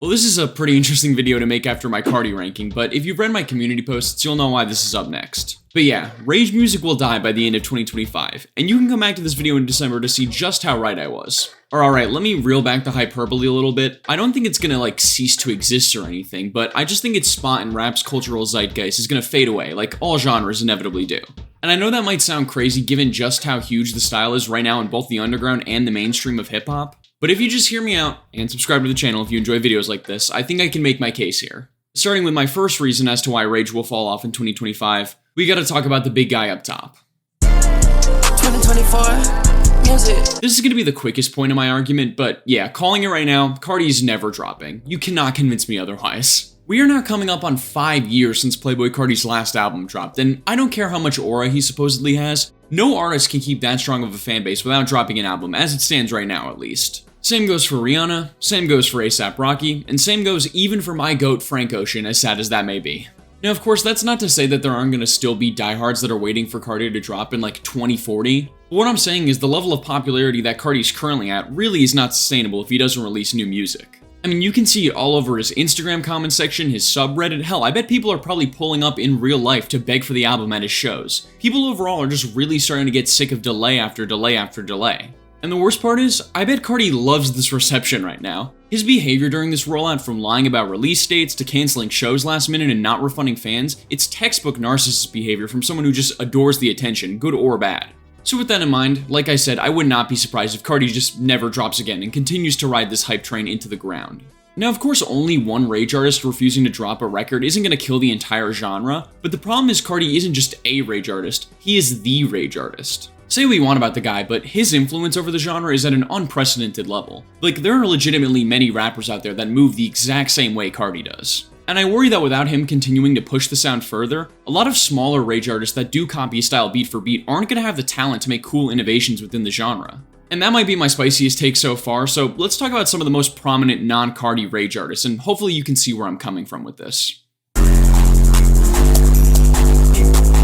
Well, this is a pretty interesting video to make after my Cardi ranking, but if you've read my community posts, you'll know why this is up next. But yeah, rage music will die by the end of 2025, and you can come back to this video in December to see just how right I was. Or alright, let me reel back the hyperbole a little bit. I don't think it's gonna cease to exist or anything, but I just think its spot in rap's cultural zeitgeist is gonna fade away, like all genres inevitably do. And I know that might sound crazy given just how huge the style is right now in both the underground and the mainstream of hip-hop, but if you just hear me out and subscribe to the channel if you enjoy videos like this, I think I can make my case here. Starting with my first reason as to why rage will fall off in 2025, we gotta talk about the big guy up top. 2024 music. This is gonna be the quickest point of my argument, but yeah, calling it right now, Cardi's never dropping. You cannot convince me otherwise. We are now coming up on 5 years since Playboi Carti's last album dropped, and I don't care how much aura he supposedly has, no artist can keep that strong of a fan base without dropping an album, as it stands right now at least. Same goes for Rihanna, same goes for A$AP Rocky, and same goes even for my GOAT Frank Ocean, as sad as that may be. Now of course that's not to say that there aren't gonna still be diehards that are waiting for Cardi to drop in 2040, but what I'm saying is the level of popularity that Cardi's currently at really is not sustainable if he doesn't release new music. I mean, you can see it all over his Instagram comment section, his subreddit, hell, I bet people are probably pulling up in real life to beg for the album at his shows. People overall are just really starting to get sick of delay after delay after delay. And the worst part is, I bet Cardi loves this reception right now. His behavior during this rollout, from lying about release dates to canceling shows last minute and not refunding fans, it's textbook narcissist behavior from someone who just adores the attention, good or bad. So with that in mind, like I said, I would not be surprised if Cardi just never drops again and continues to ride this hype train into the ground. Now of course only one rage artist refusing to drop a record isn't going to kill the entire genre, but the problem is Cardi isn't just a rage artist, he is the rage artist. Say what you want about the guy, but his influence over the genre is at an unprecedented level. There are legitimately many rappers out there that move the exact same way Cardi does. And I worry that without him continuing to push the sound further, a lot of smaller rage artists that do copy his style beat for beat aren't going to have the talent to make cool innovations within the genre. And that might be my spiciest take so far, so let's talk about some of the most prominent non-Cardi rage artists, and hopefully you can see where I'm coming from with this.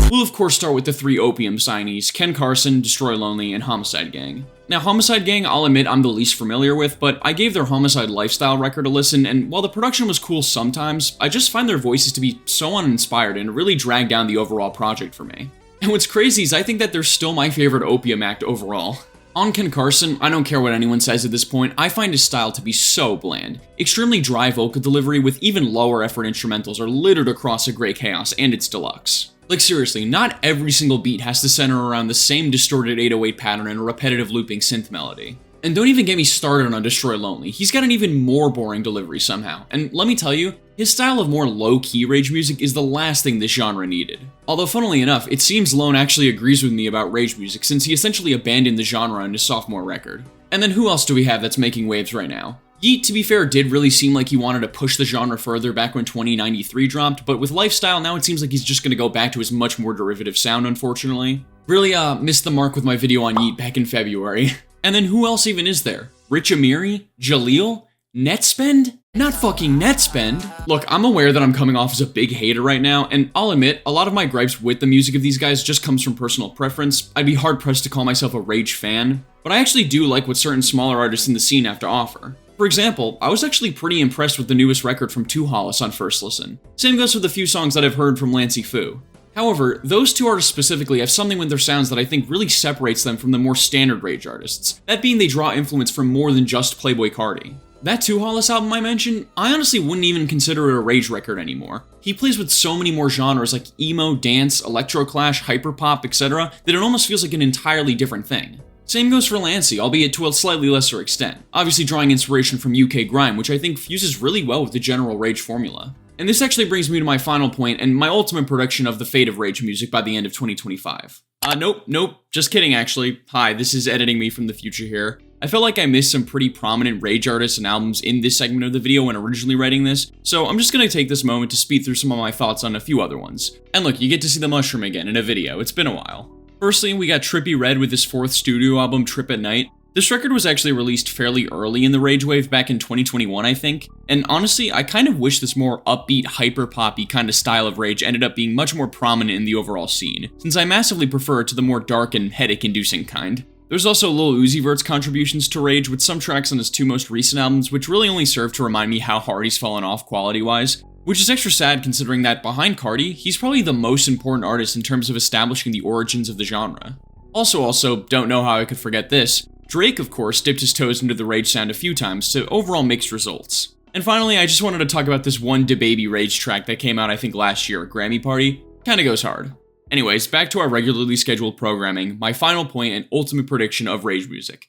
We'll of course start with the 3 Opium signees, Ken Carson, Destroy Lonely, and Homicide Gang. Now Homicide Gang, I'll admit I'm the least familiar with, but I gave their Homicide Lifestyle record a listen, and while the production was cool sometimes, I just find their voices to be so uninspired and really drag down the overall project for me. And what's crazy is I think that they're still my favorite Opium act overall. On Ken Carson, I don't care what anyone says at this point, I find his style to be so bland. Extremely dry vocal delivery with even lower effort instrumentals are littered across A Great Chaos and its deluxe. Seriously, not every single beat has to center around the same distorted 808 pattern and a repetitive looping synth melody. And don't even get me started on Destroy Lonely, he's got an even more boring delivery somehow, and let me tell you, his style of more low-key rage music is the last thing this genre needed. Although funnily enough, it seems Lone actually agrees with me about rage music since he essentially abandoned the genre on his sophomore record. And then who else do we have that's making waves right now? Yeat, to be fair, did really seem like he wanted to push the genre further back when 2093 dropped, but with Lifestyle, now it seems like he's just gonna go back to his much more derivative sound, unfortunately. Really, missed the mark with my video on Yeat back in February. And then who else even is there? Rich Amiri? Jaleel? Netspend? Not fucking Netspend! Look, I'm aware that I'm coming off as a big hater right now, and I'll admit, a lot of my gripes with the music of these guys just comes from personal preference. I'd be hard-pressed to call myself a rage fan, but I actually do like what certain smaller artists in the scene have to offer. For example, I was actually pretty impressed with the newest record from 2 Hollis on first listen. Same goes with a few songs that I've heard from Lancey Foo. However, those 2 artists specifically have something with their sounds that I think really separates them from the more standard rage artists, that being they draw influence from more than just Playboi Carti. That 2 Hollis album I mentioned, I honestly wouldn't even consider it a rage record anymore. He plays with so many more genres like emo, dance, electroclash, hyperpop, etc. that it almost feels like an entirely different thing. Same goes for Lancey, albeit to a slightly lesser extent, obviously drawing inspiration from UK grime, which I think fuses really well with the general rage formula. And this actually brings me to my final point and my ultimate prediction of the fate of rage music by the end of 2025. Nope, just kidding actually. Hi, this is editing me from the future here. I felt like I missed some pretty prominent rage artists and albums in this segment of the video when originally writing this, so I'm just gonna take this moment to speed through some of my thoughts on a few other ones. And look, you get to see the Mushroom again in a video, it's been a while. Firstly, we got Trippie Redd with his 4th studio album, Trip at Night. This record was actually released fairly early in the rage wave back in 2021, I think, and honestly, I kind of wish this more upbeat, hyper-poppy kind of style of rage ended up being much more prominent in the overall scene, since I massively prefer it to the more dark and headache-inducing kind. There's also Lil Uzi Vert's contributions to Rage with some tracks on his 2 most recent albums, which really only serve to remind me how hard he's fallen off quality-wise, which is extra sad considering that behind Cardi, he's probably the most important artist in terms of establishing the origins of the genre. Also, don't know how I could forget this, Drake, of course, dipped his toes into the Rage sound a few times to overall mixed results. And finally, I just wanted to talk about this one DaBaby Rage track that came out I think last year at Grammy Party. Kinda goes hard. Anyways, back to our regularly scheduled programming, my final point and ultimate prediction of Rage music.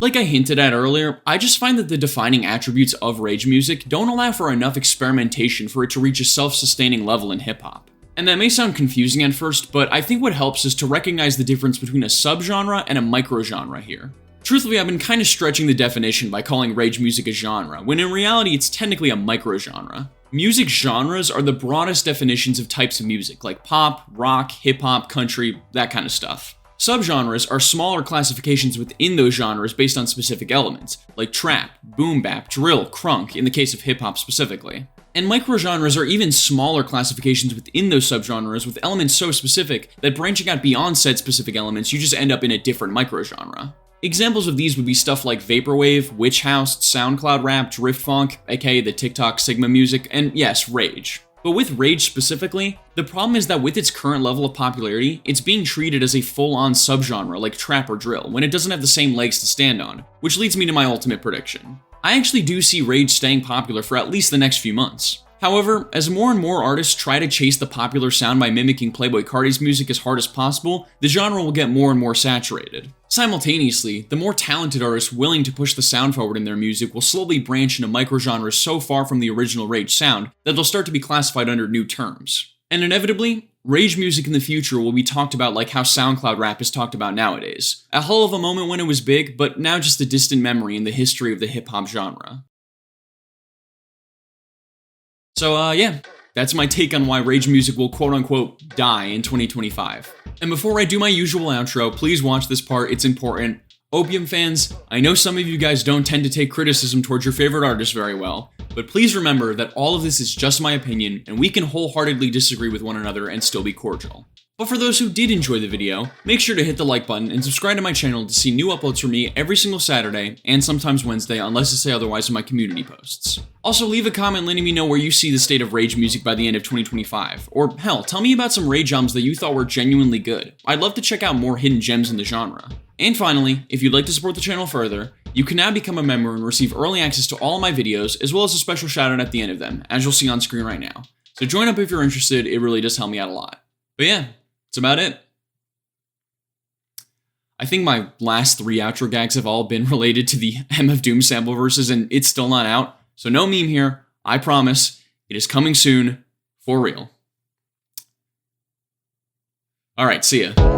Like I hinted at earlier, I just find that the defining attributes of Rage music don't allow for enough experimentation for it to reach a self-sustaining level in hip-hop. And that may sound confusing at first, but I think what helps is to recognize the difference between a subgenre and a microgenre here. Truthfully, I've been kind of stretching the definition by calling Rage music a genre, when in reality it's technically a microgenre. Music genres are the broadest definitions of types of music, like pop, rock, hip-hop, country, that kind of stuff. Subgenres are smaller classifications within those genres based on specific elements, like trap, boom bap, drill, crunk, in the case of hip-hop specifically. And microgenres are even smaller classifications within those subgenres with elements so specific that branching out beyond said specific elements, you just end up in a different microgenre. Examples of these would be stuff like Vaporwave, Witch House, SoundCloud rap, Drift Funk, aka the TikTok Sigma music, and yes, Rage. But with Rage specifically, the problem is that with its current level of popularity, it's being treated as a full-on subgenre like trap or drill, when it doesn't have the same legs to stand on, which leads me to my ultimate prediction. I actually do see Rage staying popular for at least the next few months. However, as more and more artists try to chase the popular sound by mimicking Playboi Carti's music as hard as possible, the genre will get more and more saturated. Simultaneously, the more talented artists willing to push the sound forward in their music will slowly branch into microgenres so far from the original Rage sound that they'll start to be classified under new terms. And inevitably, Rage music in the future will be talked about like how SoundCloud rap is talked about nowadays. A hell of a moment when it was big, but now just a distant memory in the history of the hip-hop genre. So yeah, that's my take on why Rage music will quote-unquote die in 2025. And before I do my usual outro, please watch this part, it's important. Opium fans, I know some of you guys don't tend to take criticism towards your favorite artist very well, but please remember that all of this is just my opinion, and we can wholeheartedly disagree with one another and still be cordial. But for those who did enjoy the video, make sure to hit the like button and subscribe to my channel to see new uploads from me every single Saturday, and sometimes Wednesday unless I say otherwise in my community posts. Also, leave a comment letting me know where you see the state of Rage music by the end of 2025, or hell, tell me about some Rage albums that you thought were genuinely good. I'd love to check out more hidden gems in the genre. And finally, if you'd like to support the channel further, you can now become a member and receive early access to all of my videos, as well as a special shoutout at the end of them, as you'll see on screen right now. So join up if you're interested, it really does help me out a lot. But yeah, that's about it. I think my last 3 outro gags have all been related to the MF Doom sample verses, and it's still not out, so no meme here, I promise. It is coming soon, for real. Alright, see ya.